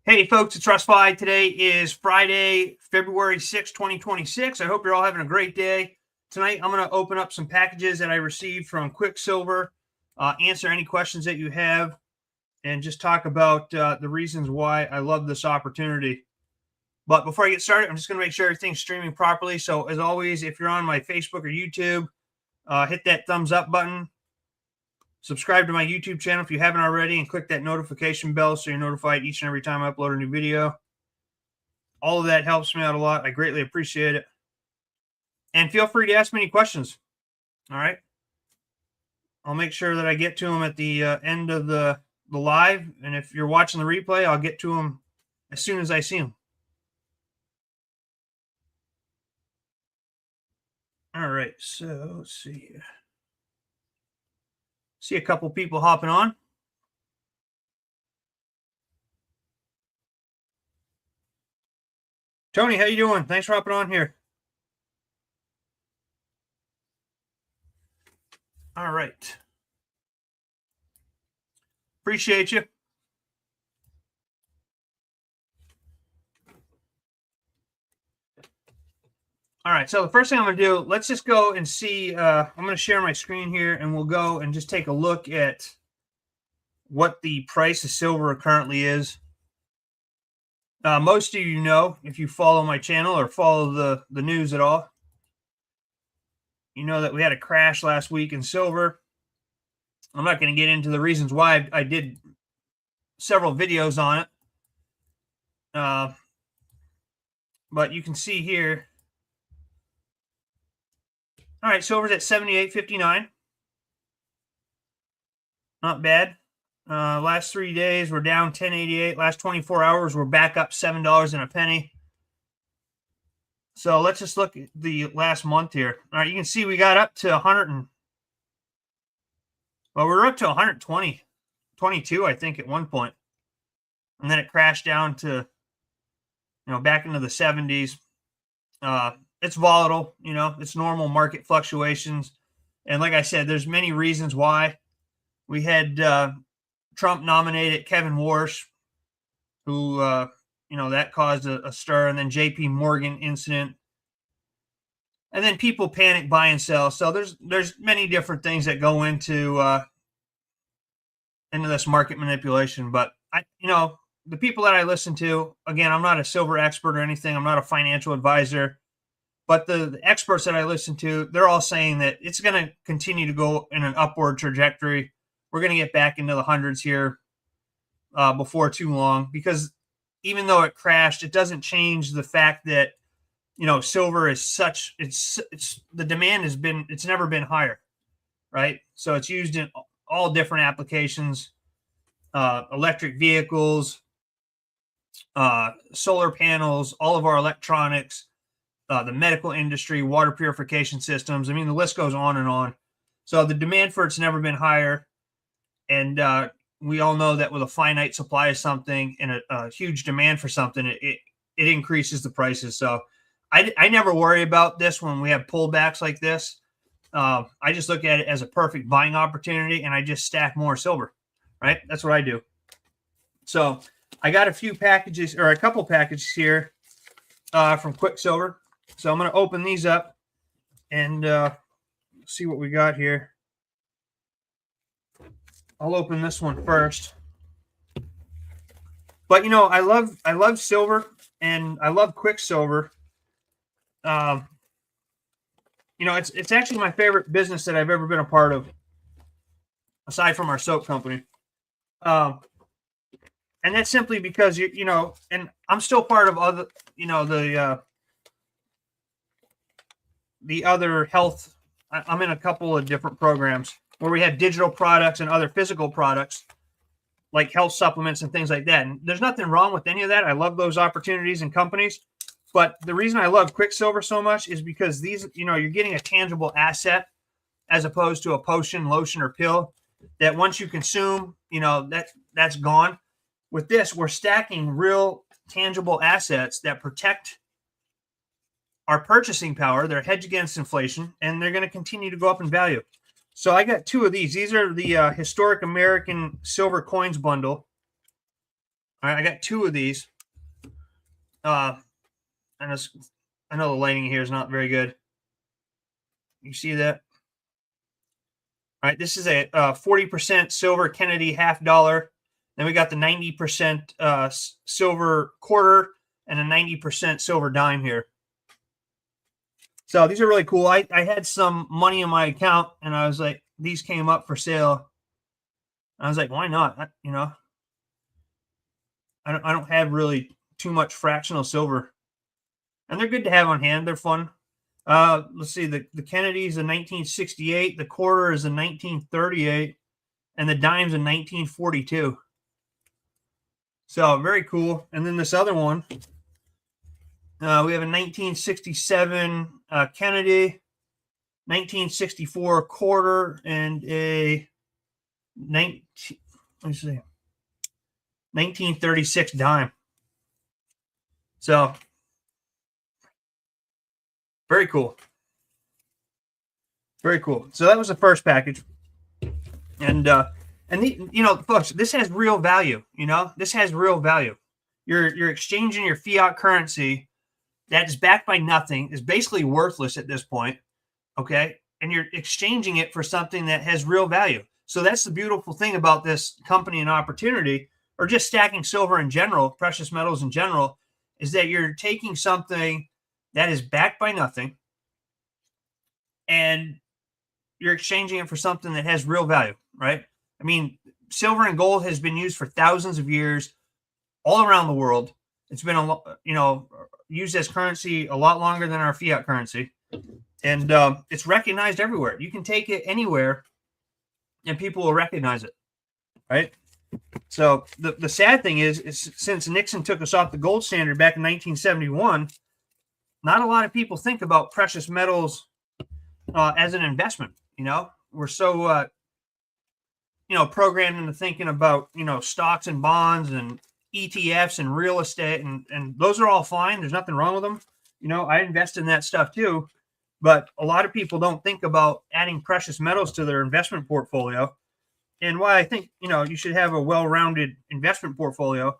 Hey folks, it's Russ. Today is Friday, February 6, 2026. I hope you're all having a great day. Tonight, I'm going to open up some packages that I received from QuickSilver, answer any questions that you have, and just talk about the reasons why I love this opportunity. But before I get started, I'm just going to make sure everything's streaming properly. So as always, if you're on my Facebook or YouTube, hit that thumbs up button. Subscribe to my YouTube channel if you haven't already, and click that notification bell so you're notified each and every time I upload a new video. All of that helps me out a lot. I greatly appreciate it. And feel free to ask me any questions. All right. I'll make sure that I get to them at the end of the live. And if you're watching the replay, I'll get to them as soon as I see them. All right. So let's see here. See a couple people hopping on. Tony, how you doing? Thanks for hopping on here. All right. Appreciate you. All right, so the first thing I'm going to do, let's just go and see. I'm going to share my screen here, and we'll go and just take a look at what the price of silver currently is. Most of you know, if you follow my channel or follow the news at all, you know that we had a crash last week in silver. I'm not going to get into the reasons why. I did several videos on it. But you can see here. All right, silver's at 78.59. Not bad. Last 3 days, we're down 10.88. Last 24 hours, we're back up $7 and a penny. So let's just look at the last month here. All right, you can see we got up to 120, 22, I think, at one point. And then it crashed down to, back into the 70s. It's volatile, it's normal market fluctuations. And like I said, there's many reasons why. We had Trump nominated Kevin Warsh, who, that caused a stir, and then JP Morgan incident. And then people panic, buy and sell. So there's many different things that go into this market manipulation. But the people that I listen to, again, I'm not a silver expert or anything. I'm not a financial advisor. But the experts that I listen to, they're all saying that it's going to continue to go in an upward trajectory. We're going to get back into the hundreds here before too long, because even though it crashed, it doesn't change the fact that, silver is such, the demand it's never been higher, right? So it's used in all different applications, electric vehicles, solar panels, all of our electronics, the medical industry, water purification systems. I mean, the list goes on and on. So the demand for it's never been higher. And we all know that with a finite supply of something and a huge demand for something, it increases the prices. So I never worry about this when we have pullbacks like this. I just look at it as a perfect buying opportunity, and I just stack more silver, right? That's what I do. So I got a couple packages here from QuickSilver. So I'm going to open these up and see what we got here. I'll open this one first. But I love silver, and I love QuickSilver. It's actually my favorite business that I've ever been a part of, aside from our soap company. And that's simply because and I'm still part of other, the other health. I'm in a couple of different programs where we have digital products and other physical products like health supplements and things like that. And there's nothing wrong with any of that. I love those opportunities and companies. But the reason I love QuickSilver so much is because these, you're getting a tangible asset as opposed to a potion, lotion, or pill that once you consume, that's gone. With this, we're stacking real tangible assets that protect our purchasing power. They're hedged against inflation, and they're going to continue to go up in value. So I got two of these. These are the Historic American Silver Coins Bundle. All right, I got 2 of these. I know the lighting here is not very good. You see that? All right, this is a 40% silver Kennedy $50. Then we got the 90% silver quarter and a 90% silver dime here. So these are really cool. I had some money in my account, and I was like, these came up for sale. I was like, why not? You know, I don't have really too much fractional silver, and they're good to have on hand. They're fun. Let's see, the Kennedy is a 1968, the quarter is a 1938, and the dime's a 1942. So very cool. And then this other one, we have a 1967 Kennedy, 1964 quarter, and a 1936 dime. So very cool. Very cool. So that was the first package. And you know, folks, this has real value. You know, this has real value. You're exchanging your fiat currency that is backed by nothing, is basically worthless at this point. Okay. And you're exchanging it for something that has real value. So that's the beautiful thing about this company and opportunity, or just stacking silver in general, precious metals in general, is that you're taking something that is backed by nothing and you're exchanging it for something that has real value, right? I mean, silver and gold has been used for thousands of years all around the world. It's been, used as currency a lot longer than our fiat currency. And it's recognized everywhere. You can take it anywhere and people will recognize it, right? So the sad thing is since Nixon took us off the gold standard back in 1971, not a lot of people think about precious metals as an investment. You know, we're so, programmed into thinking about, stocks and bonds and ETFs and real estate. And those are all fine. There's nothing wrong with them. I invest in that stuff too. But a lot of people don't think about adding precious metals to their investment portfolio. And why I think, you should have a well-rounded investment portfolio.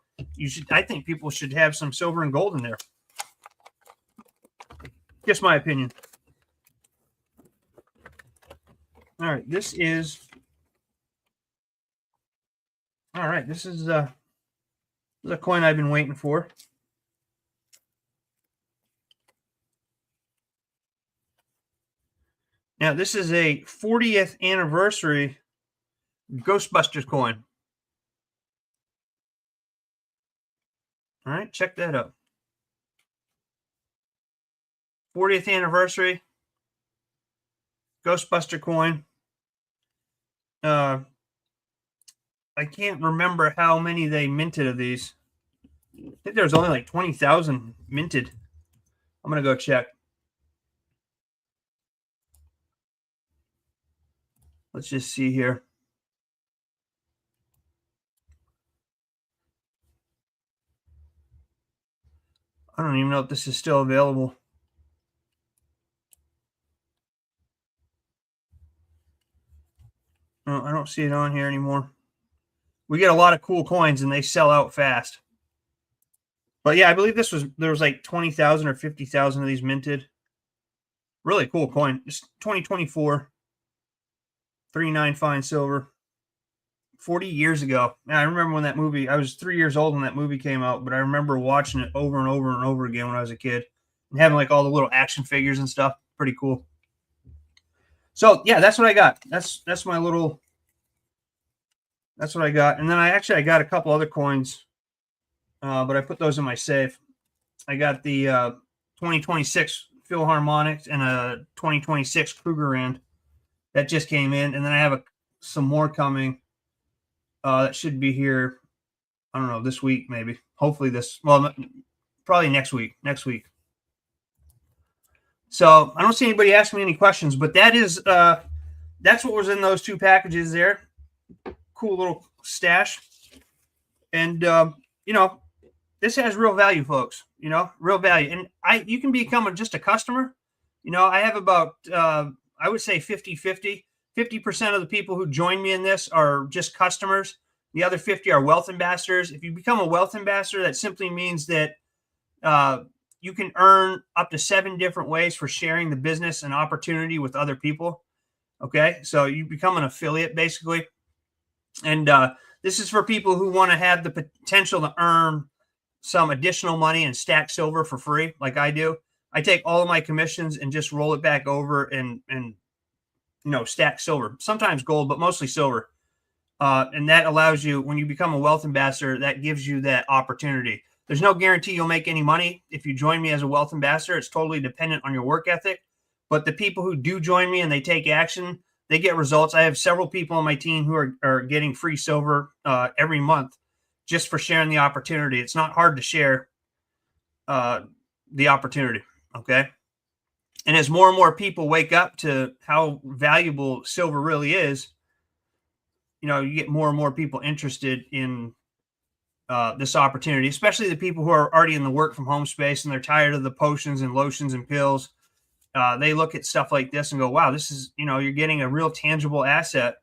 I think people should have some silver and gold in there. Just my opinion. All right, this is a coin I've been waiting for. Now, this is a 40th anniversary Ghostbusters coin. All right, check that out. 40th anniversary Ghostbuster coin. I can't remember how many they minted of these. I think there was only like 20,000 minted. I'm going to go check. Let's just see here. I don't even know if this is still available. No, I don't see it on here anymore. We get a lot of cool coins and they sell out fast. But yeah, I believe there was like 20,000 or 50,000 of these minted. Really cool coin. It's 2024. 39 fine silver. 40 years ago. Now, I remember when that movie, I was 3 years old when that movie came out, but I remember watching it over and over and over again when I was a kid and having like all the little action figures and stuff. Pretty cool. So yeah, that's what I got. That's my little, that's what I got. And then I got a couple other coins, but I put those in my safe. I got the 2026 Philharmonic and a 2026 Krugerrand that just came in. And then I have some more coming. That should be here, I don't know, this week maybe. Hopefully probably next week. So I don't see anybody asking me any questions, but that's what was in those 2 packages there. Cool little stash. And, this has real value, folks, real value. And you can become just a customer. I have about, I would say 50-50. 50% of the people who join me in this are just customers. The other 50 are wealth ambassadors. If you become a wealth ambassador, that simply means that you can earn up to 7 different ways for sharing the business and opportunity with other people. Okay, so you become an affiliate basically. And this is for people who want to have the potential to earn some additional money and stack silver for free, like I do. I take all of my commissions and just roll it back over and stack silver, sometimes gold, but mostly silver. And that allows you, when you become a wealth ambassador, that gives you that opportunity. There's no guarantee you'll make any money if you join me as a wealth ambassador. It's totally dependent on your work ethic. But the people who do join me and they take action, they get results. I have several people on my team who are getting free silver every month just for sharing the opportunity. It's not hard to share the opportunity, okay? And as more and more people wake up to how valuable silver really is, you get more and more people interested in this opportunity, especially the people who are already in the work from home space and they're tired of the potions and lotions and pills. They look at stuff like this and go, wow, this is, you're getting a real tangible asset.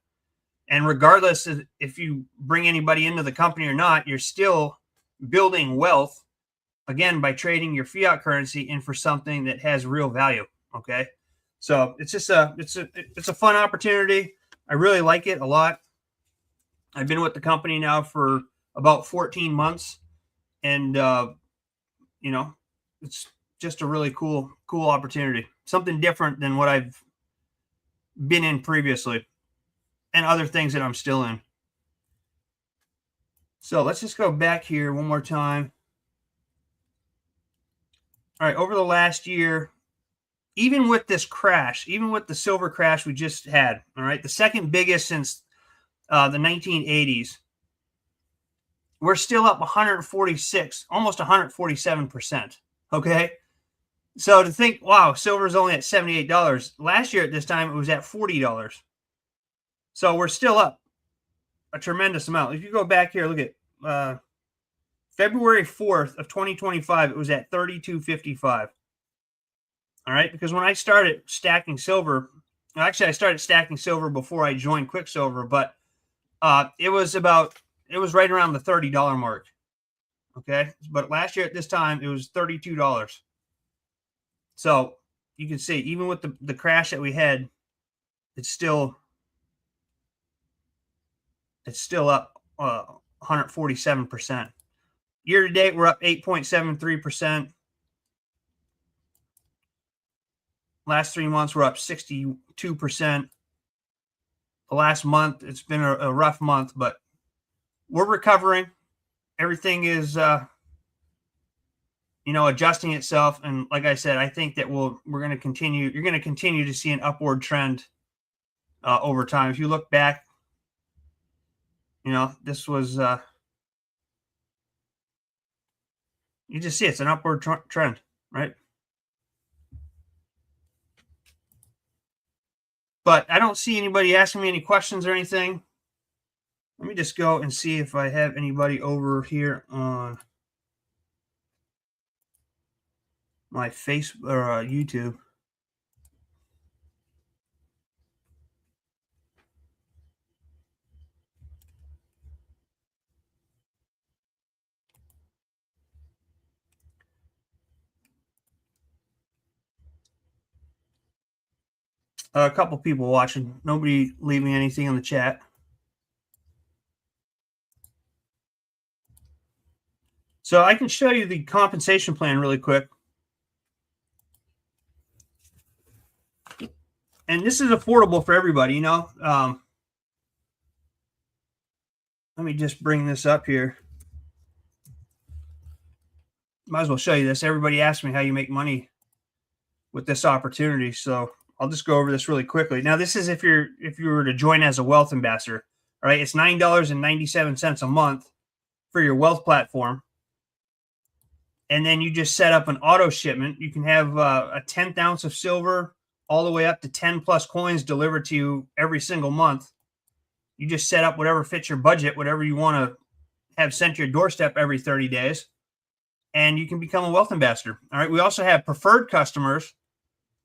And regardless of if you bring anybody into the company or not, you're still building wealth, again, by trading your fiat currency in for something that has real value. Okay. So it's just it's a fun opportunity. I really like it a lot. I've been with the company now for about 14 months, and it's just a really cool opportunity, something different than what I've been in previously and other things that I'm still in. So let's just go back here one more time. All right, over the last year, even with this crash, even with the silver crash we just had, all right, the second biggest since the 1980s, we're still up 146, almost 147%. Okay. So to think, wow, silver is only at $78. Last year at this time, it was at $40. So we're still up a tremendous amount. If you go back here, look at February 4th of 2025, it was at $32.55. All right. Because when I started stacking silver, actually I started stacking silver before I joined QuickSilver, but it was right around the $30 mark. Okay. But last year at this time, it was $32. So you can see, even with the crash that we had, it's still up 147%. Year to date, we're up 8.73%. Last 3 months, we're up 62%. The last month, it's been a rough month, but we're recovering. Everything is, adjusting itself. And like I said, I think that we're going to continue. You're going to continue to see an upward trend over time. If you look back, this was, you just see it's an upward trend, right? But I don't see anybody asking me any questions or anything. Let me just go and see if I have anybody over here on my Facebook or YouTube. A couple people watching. Nobody leaving anything in the chat. So I can show you the compensation plan really quick. And this is affordable for everybody, Let me just bring this up here. Might as well show you this. Everybody asks me how you make money with this opportunity. So I'll just go over this really quickly. Now, this is if you were to join as a wealth ambassador. All right, it's $9.97 a month for your wealth platform. And then you just set up an auto shipment. You can have a 10th ounce of silver all the way up to 10 plus coins delivered to you every single month. You just set up whatever fits your budget, whatever you want to have sent to your doorstep every 30 days. And you can become a wealth ambassador. All right. We also have preferred customers.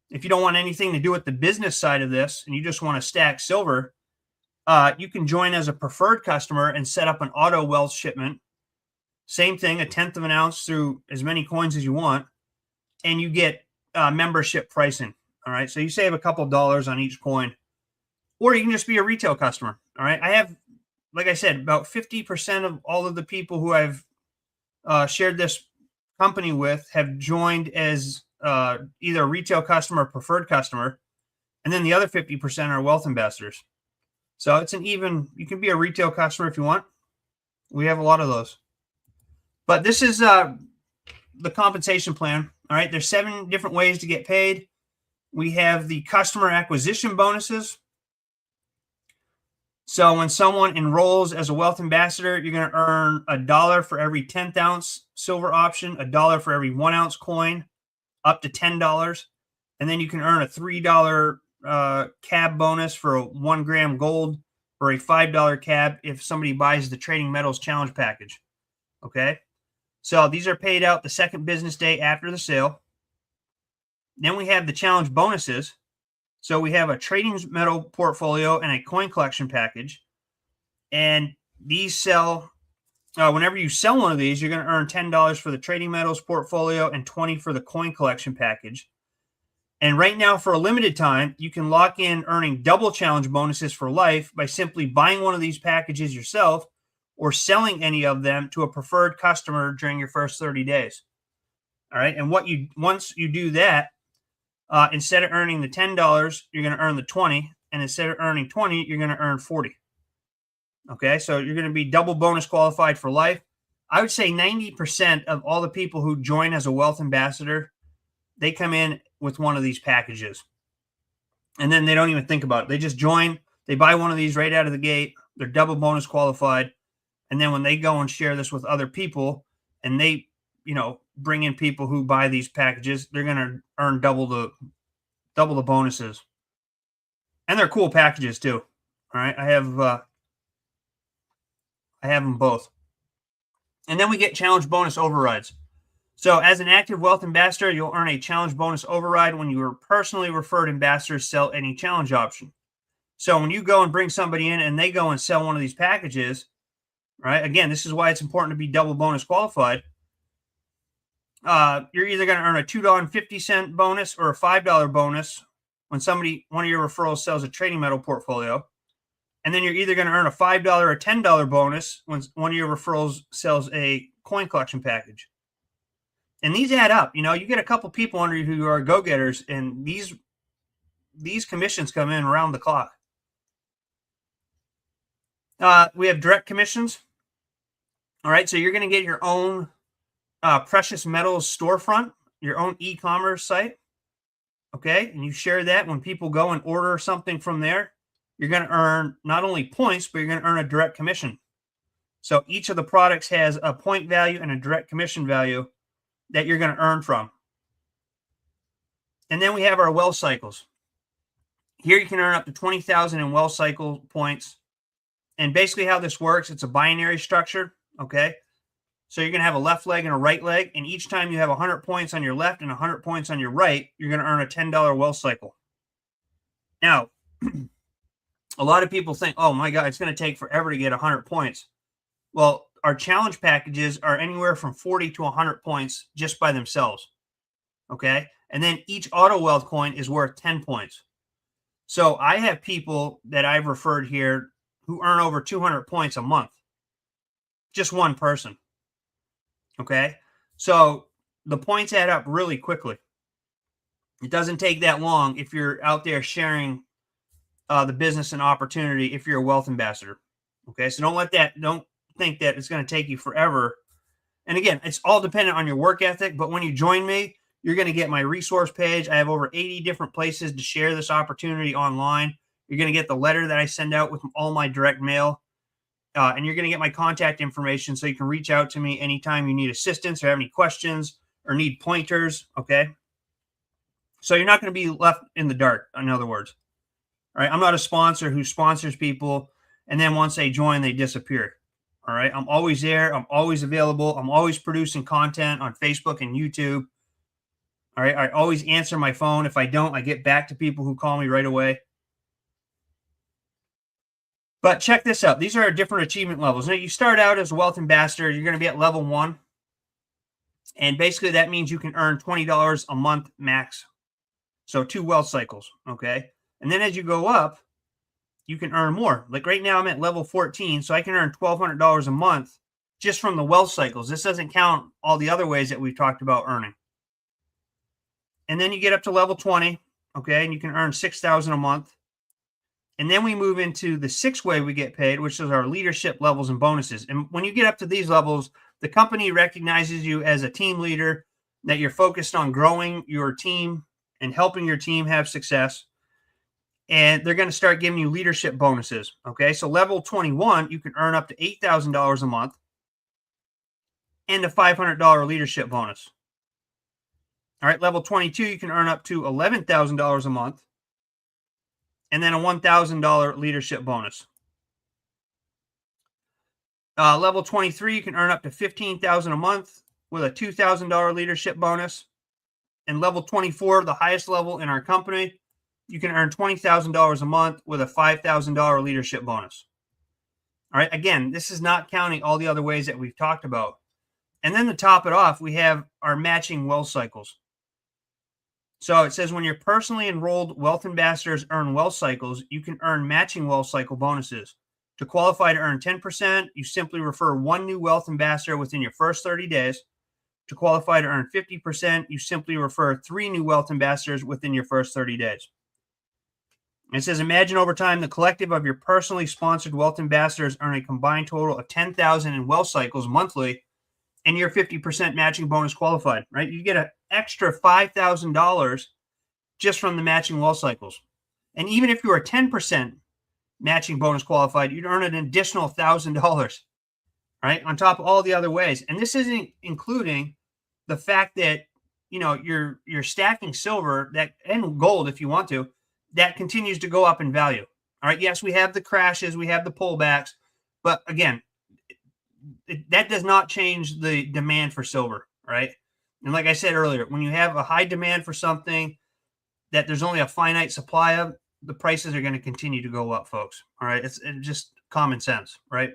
If you don't want anything to do with the business side of this and you just want to stack silver, You can join as a preferred customer and set up an auto wealth shipment. Same thing, 1/10 of an ounce through as many coins as you want, and you get membership pricing. All right, so you save a couple dollars on each coin, or you can just be a retail customer. All right, I have, like I said, about 50% of all of the people who I've shared this company with have joined as either a retail customer or preferred customer, and then the other 50% are wealth ambassadors. So it's an even, you can be a retail customer if you want. We have a lot of those. But this is the compensation plan. All right, there's 7 different ways to get paid. We have the customer acquisition bonuses. So when someone enrolls as a wealth ambassador, you're going to earn $1 for every 10th ounce silver option, $1 for every 1 ounce coin, up to $10. And then you can earn a $3 cab bonus for a 1 gram gold, or a $5 cab if somebody buys the Trading Metals Challenge package. Okay. So these are paid out the second business day after the sale. Then we have the challenge bonuses. So we have a trading metal portfolio and a coin collection package. And these sell, whenever you sell one of these, you're going to earn $10 for the trading metals portfolio and $20 for the coin collection package. And right now, for a limited time, you can lock in earning double challenge bonuses for life by simply buying one of these packages yourself or selling any of them to a preferred customer during your first 30 days. All right. And once you do that, instead of earning the $10, you're going to earn the $20. And instead of earning $20, you're going to earn $40. Okay. So you're going to be double bonus qualified for life. I would say 90% of all the people who join as a wealth ambassador, they come in with one of these packages. And then they don't even think about it. They just join. They buy one of these right out of the gate. They're double bonus qualified. And then when they go and share this with other people and they, bring in people who buy these packages, they're going to earn double the bonuses. And they're cool packages too. All right. I have them both. And then we get challenge bonus overrides. So as an active wealth ambassador, you'll earn a challenge bonus override when your personally referred ambassadors sell any challenge option. So when you go and bring somebody in and they go and sell one of these packages, right? Again, this is why it's important to be double bonus qualified. You're either going to earn a $2.50 bonus or a $5 bonus when one of your referrals sells a trading metal portfolio. And then you're either going to earn a $5 or $10 bonus when one of your referrals sells a coin collection package. And these add up. You get a couple people under you who are go-getters, and these commissions come in around the clock. We have direct commissions. All right, so you're going to get your own precious metals storefront, your own e-commerce site. Okay, and you share that. When people go and order something from there, you're going to earn not only points, but you're going to earn a direct commission. So each of the products has a point value and a direct commission value that you're going to earn from. And then we have our wealth cycles. Here you can earn up to 20,000 in wealth cycle points. And basically how this works, it's a binary structure. Okay. So you're going to have a left leg and a right leg. And each time you have 100 points on your left and 100 points on your right, you're going to earn a $10 wealth cycle. Now, a lot of people think, oh my God, it's going to take forever to get 100 points. Well, our challenge packages are anywhere from 40 to 100 points just by themselves. Okay. And then each auto wealth coin is worth 10 points. So I have people that I've referred here who earn over 200 points a month. Just one person. Okay. So the points add up really quickly. It doesn't take that long if you're out there sharing the business and opportunity if you're a wealth ambassador. Okay. So don't think that it's going to take you forever. And again, it's all dependent on your work ethic. But when you join me, you're going to get my resource page. I have over 80 different places to share this opportunity online. You're going to get the letter that I send out with all my direct mail. And you're going to get my contact information so you can reach out to me anytime you need assistance or have any questions or need pointers. Okay. So you're not going to be left in the dark, in other words. All right. I'm not a sponsor who sponsors people, and then once they join, they disappear. All right. I'm always there. I'm always available. I'm always producing content on Facebook and YouTube. All right. I always answer my phone. If I don't, I get back to people who call me right away. But check this out. These are different achievement levels. Now, you start out as a wealth ambassador. You're going to be at level 1. And basically, that means you can earn $20 a month max. So 2 wealth cycles, okay? And then as you go up, you can earn more. Like right now, I'm at level 14, so I can earn $1,200 a month just from the wealth cycles. This doesn't count all the other ways that we've talked about earning. And then you get up to level 20, okay? And you can earn $6,000 a month. And then we move into the 6th way we get paid, which is our leadership levels and bonuses. And when you get up to these levels, the company recognizes you as a team leader, that you're focused on growing your team and helping your team have success. And they're going to start giving you leadership bonuses. Okay, so level 21, you can earn up to $8,000 a month and a $500 leadership bonus. All right, level 22, you can earn up to $11,000 a month and then a $1,000 leadership bonus. Level 23, you can earn up to $15,000 a month with a $2,000 leadership bonus. And level 24, the highest level in our company, you can earn $20,000 a month with a $5,000 leadership bonus. All right, again, this is not counting all the other ways that we've talked about. And then to top it off, we have our matching wealth cycles. So it says when your personally enrolled wealth ambassadors earn wealth cycles, you can earn matching wealth cycle bonuses. To qualify to earn 10%, you simply refer 1 new wealth ambassador within your first 30 days. To qualify to earn 50%, you simply refer 3 new wealth ambassadors within your first 30 days. It says, imagine over time the collective of your personally sponsored wealth ambassadors earn a combined total of $10,000 in wealth cycles monthly, and you're 50% matching bonus qualified, right? You get an extra $5,000 just from the matching wealth cycles. And even if you are 10% matching bonus qualified, you'd earn an additional $1,000, right? On top of all the other ways. And this isn't including the fact that, you know, you're stacking silver that and gold if you want to, that continues to go up in value. All right. Yes, we have the crashes, we have the pullbacks, but again, that does not change the demand for silver, right? And like I said earlier, when you have a high demand for something that there's only a finite supply of, the prices are going to continue to go up, folks. All right. It's just common sense, right?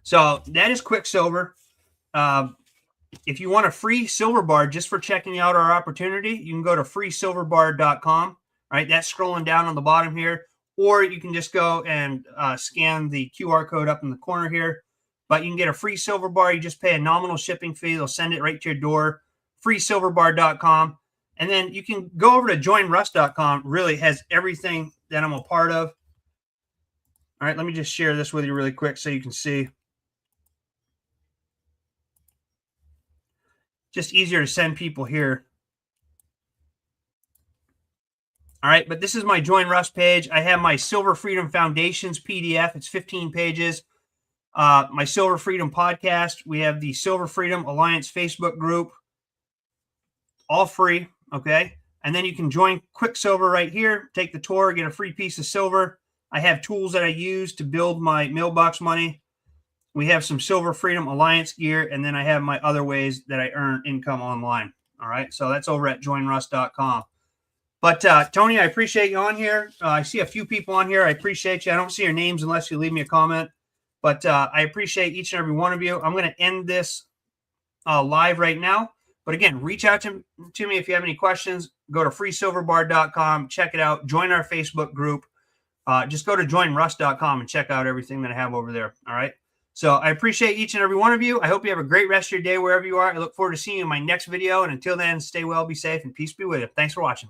So that is QuickSilver. If you want a free silver bar just for checking out our opportunity, you can go to freesilverbar.com. Right, that's scrolling down on the bottom here, or you can just go and scan the QR code up in the corner here. But you can get a free silver bar. You just pay a nominal shipping fee. They'll send it right to your door. freesilverbar.com. And then you can go over to joinruss.com. Really has everything that I'm a part of. All right, let me just share this with you really quick so you can see. Just easier to send people here. All right, but this is my Join Russ page. I have my Silver Freedom Foundations PDF. It's 15 pages. My Silver Freedom podcast. We have the Silver Freedom Alliance Facebook group. All free, okay? And then you can join QuickSilver right here. Take the tour, get a free piece of silver. I have tools that I use to build my mailbox money. We have some Silver Freedom Alliance gear, and then I have my other ways that I earn income online. All right, so that's over at joinruss.com. But, Tony, I appreciate you on here. I see a few people on here. I appreciate you. I don't see your names unless you leave me a comment. But I appreciate each and every one of you. I'm going to end this live right now. But, again, reach out to me if you have any questions. Go to freesilverbar.com. Check it out. Join our Facebook group. Just go to joinruss.com and check out everything that I have over there. All right? So I appreciate each and every one of you. I hope you have a great rest of your day wherever you are. I look forward to seeing you in my next video. And until then, stay well, be safe, and peace be with you. Thanks for watching.